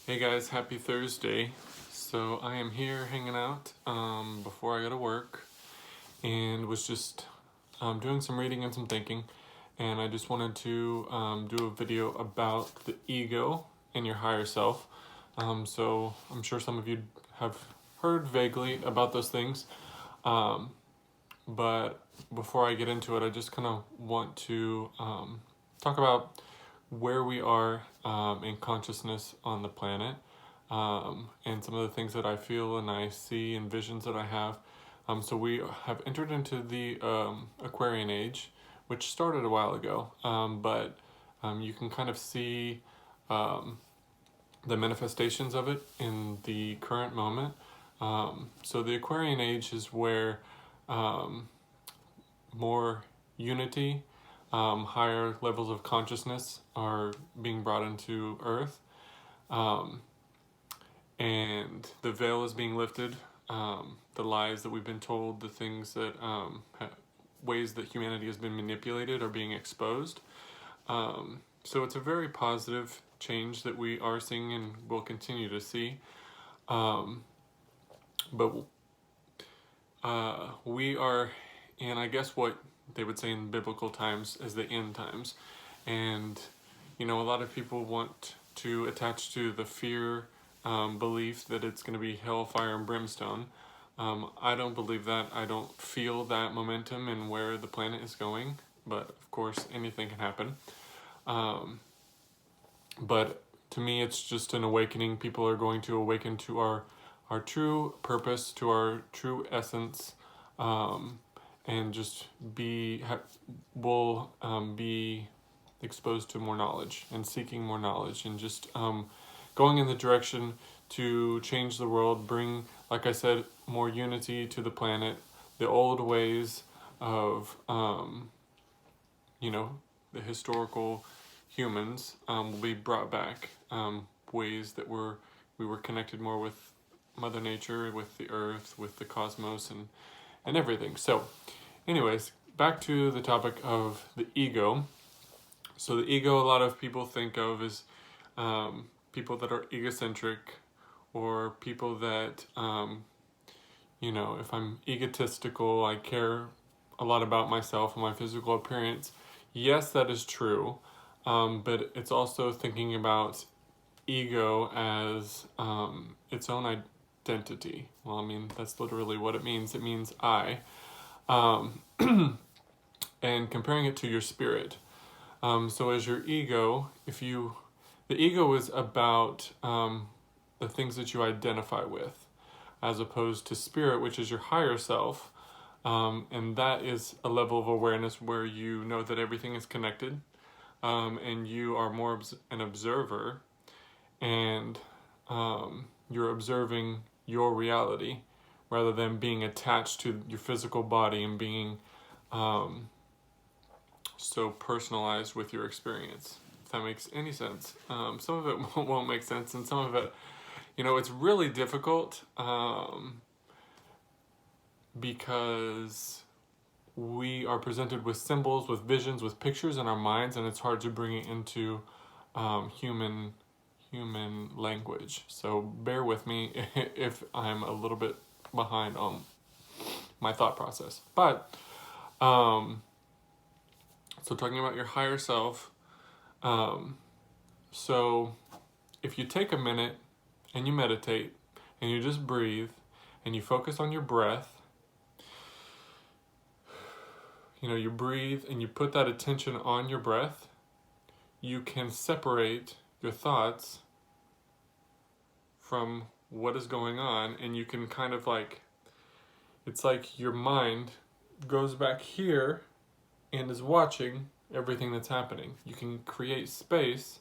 Hey guys, happy Thursday. So I am here hanging out before I go to work and was just doing some reading and some thinking. And I just wanted to do a video about the ego and your higher self. So I'm sure some of you have heard vaguely about those things. But before I get into it, I just kind of want to talk about where we are in consciousness on the planet, and some of the things that I feel and I see and visions that I have. So we have entered into the Aquarian age, which started a while ago, but you can kind of see um, the manifestations of it in the current moment. So the Aquarian age is where um, more unity, higher levels of consciousness are being brought into Earth, um, and the veil is being lifted. The lies that we've been told, the things that ways that humanity has been manipulated are being exposed. So it's a very positive change that we are seeing and will continue to see. But we are in, I guess, what they would say in biblical times as the end times. And, a lot of people want to attach to the fear belief that it's going to be hellfire and brimstone. I don't believe that. I don't feel that momentum and where the planet is going. But, of course, anything can happen. But to me, it's just an awakening. People are going to awaken to our true purpose, to our true essence, and just will be exposed to more knowledge and seeking more knowledge and just going in the direction to change the world, bring, like I said, more unity to the planet. The old ways of, the historical humans will be brought back. Ways that we were connected more with Mother Nature, with the Earth, with the cosmos, and everything. So, anyways, back to the topic of the ego. So the ego, a lot of people think of as people that are egocentric, or people that, if I'm egotistical, I care a lot about myself and my physical appearance. Yes, that is true, but it's also thinking about ego as its own identity. Well, I mean, that's literally what it means. It means I. Um, and comparing it to your spirit. So as your ego, the ego is about the things that you identify with, as opposed to spirit, which is your higher self. And that is a level of awareness where you know that everything is connected, and you are more an observer, and you're observing your reality rather than being attached to your physical body and being so personalized with your experience, if that makes any sense. Some of it won't make sense, and some of it, it's really difficult because we are presented with symbols, with visions, with pictures in our minds, and it's hard to bring it into human language. So bear with me if I'm a little bit behind on my thought process. But so talking about your higher self, so if you take a minute and you meditate and you just breathe and you focus on your breath, you breathe and you put that attention on your breath, you can separate your thoughts from what is going on, and you can kind of it's like your mind goes back here and is watching everything that's happening. You can create space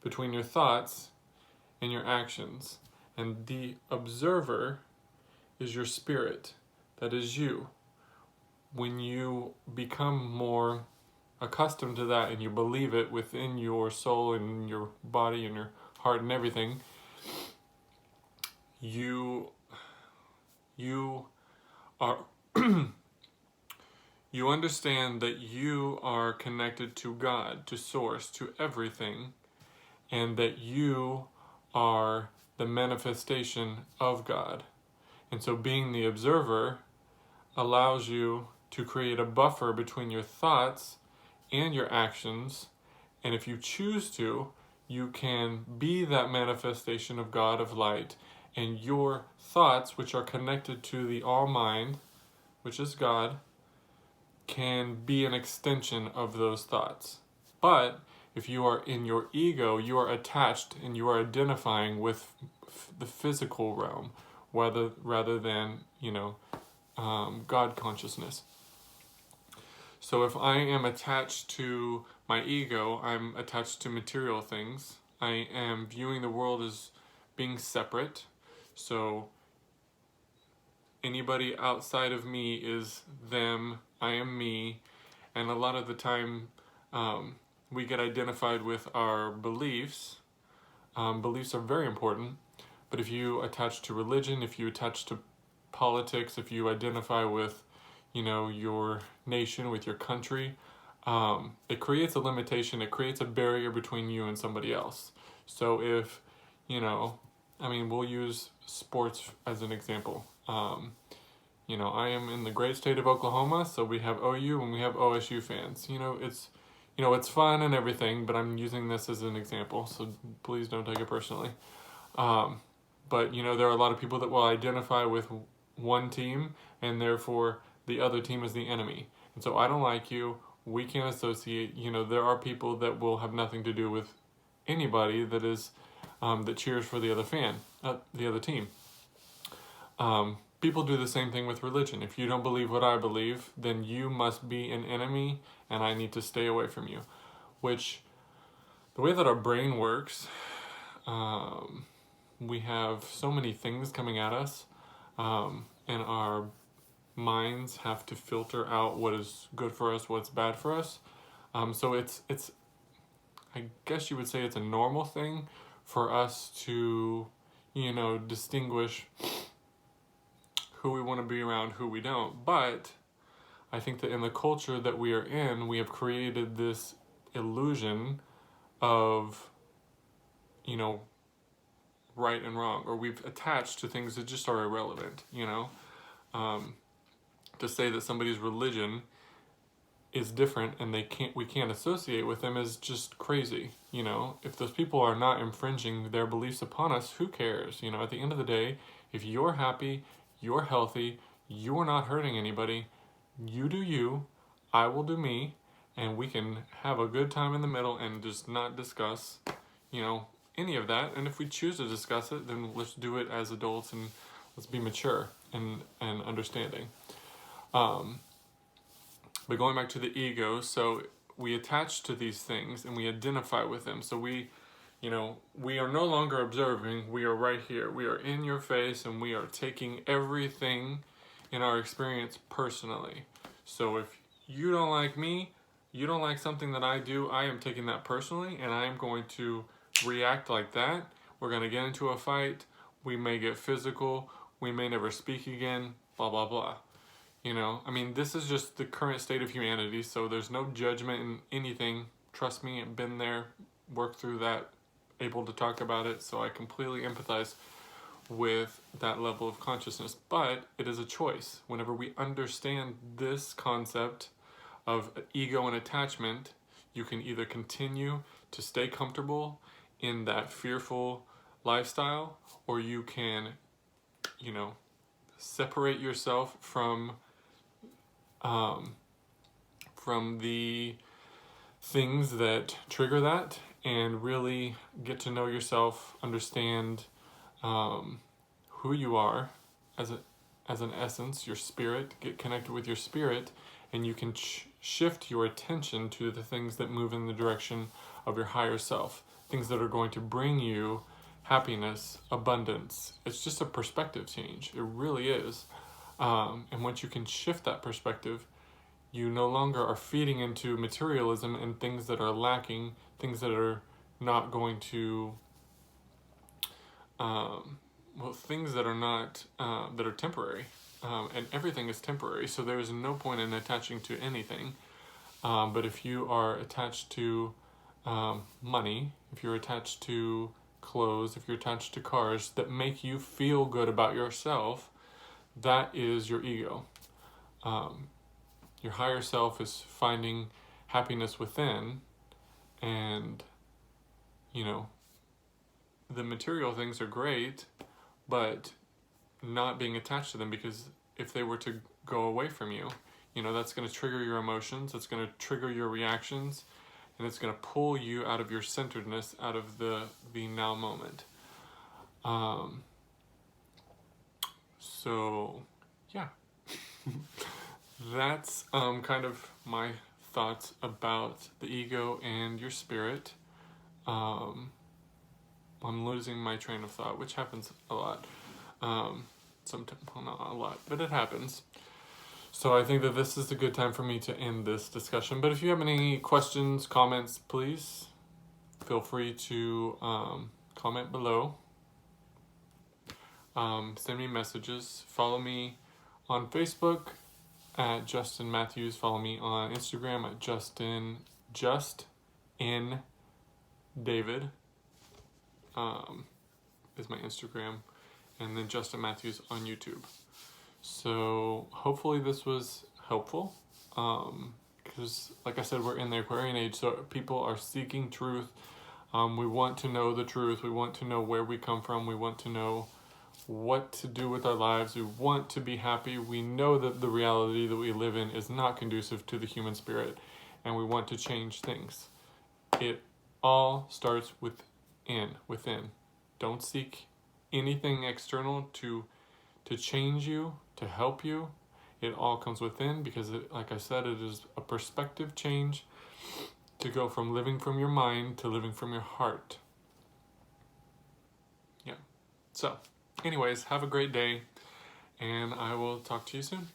between your thoughts and your actions. And the observer is your spirit. That is you. When you become more accustomed to that and you believe it within your soul and your body and your heart and everything, you are you understand that you are connected to God, to Source, to everything, and that you are the manifestation of God. And so being the observer allows you to create a buffer between your thoughts and your actions. And if you choose to, you can be that manifestation of God, of light, and your thoughts, which are connected to the all mind, which is God, can be an extension of those thoughts. But if you are in your ego, you are attached and you are identifying with the physical realm rather than, God consciousness. So if I am attached to my ego, I'm attached to material things. I am viewing the world as being separate. So anybody outside of me is them, I am me. And a lot of the time we get identified with our beliefs. Beliefs are very important. But if you attach to religion, if you attach to politics, if you identify with your nation, with your country, it creates a limitation, it creates a barrier between you and somebody else. So if, we'll use sports as an example. I am in the great state of Oklahoma, so we have OU and we have OSU fans. It's fun and everything, but I'm using this as an example, so please don't take it personally. But there are a lot of people that will identify with one team, and therefore the other team is the enemy. And so I don't like you, we can't associate. There are people that will have nothing to do with anybody that is that cheers for the other team. People do the same thing with religion. If you don't believe what I believe, then you must be an enemy and I need to stay away from you. Which, the way that our brain works, we have so many things coming at us, and our minds have to filter out what is good for us, what's bad for us. So it's I guess you would say it's a normal thing for us to, distinguish who we want to be around, who we don't. But I think that in the culture that we are in, we have created this illusion of, right and wrong, or we've attached to things that just are irrelevant, to say that somebody's religion is different and we can't associate with them is just crazy. If those people are not infringing their beliefs upon us, who cares? At the end of the day, if you're happy, you're healthy, you're not hurting anybody, you do you, I will do me, and we can have a good time in the middle and just not discuss, any of that. And if we choose to discuss it, then let's do it as adults and let's be mature and understanding. But going back to the ego, so we attach to these things and we identify with them. So we are no longer observing, we are right here. We are in your face and we are taking everything in our experience personally. So if you don't like me, you don't like something that I do, I am taking that personally and I am going to react like that. We're going to get into a fight. We may get physical. We may never speak again, blah, blah, blah. This is just the current state of humanity, so there's no judgment in anything. Trust me, I've been there, worked through that, able to talk about it, so I completely empathize with that level of consciousness. But it is a choice. Whenever we understand this concept of ego and attachment, you can either continue to stay comfortable in that fearful lifestyle, or you can, separate yourself from the things that trigger that and really get to know yourself, understand who you are as an essence, your spirit, get connected with your spirit, and you can shift your attention to the things that move in the direction of your higher self, things that are going to bring you happiness, abundance. It's just a perspective change. It really is. And once you can shift that perspective, you no longer are feeding into materialism and things that are lacking, things that are not going to, things that are not, that are temporary. And everything is temporary, so there is no point in attaching to anything. But if you are attached to money, if you're attached to clothes, if you're attached to cars that make you feel good about yourself, that is your ego. Your higher self is finding happiness within, and the material things are great, but not being attached to them, because if they were to go away from you, that's going to trigger your emotions, it's going to trigger your reactions, and it's going to pull you out of your centeredness, out of the now moment. So yeah. That's kind of my thoughts about the ego and your spirit. I'm losing my train of thought, which happens a lot. Sometimes, well, not a lot, but it happens. So I think that this is a good time for me to end this discussion. But if you have any questions, comments, please feel free to comment below. Send me messages. Follow me on Facebook at Justin Matthews. Follow me on Instagram at Just in David is my Instagram, and then Justin Matthews on YouTube. So hopefully this was helpful, because like I said, we're in the Aquarian age, so people are seeking truth. We want to know the truth. We want to know where we come from. We want to know what to do with our lives. We want to be happy. We know that the reality that we live in is not conducive to the human spirit, and we want to change things. It all starts within. Don't seek anything external to change you, to help you. It all comes within, because like I said, it is a perspective change to go from living from your mind to living from your heart. Yeah. So anyways, have a great day, and I will talk to you soon.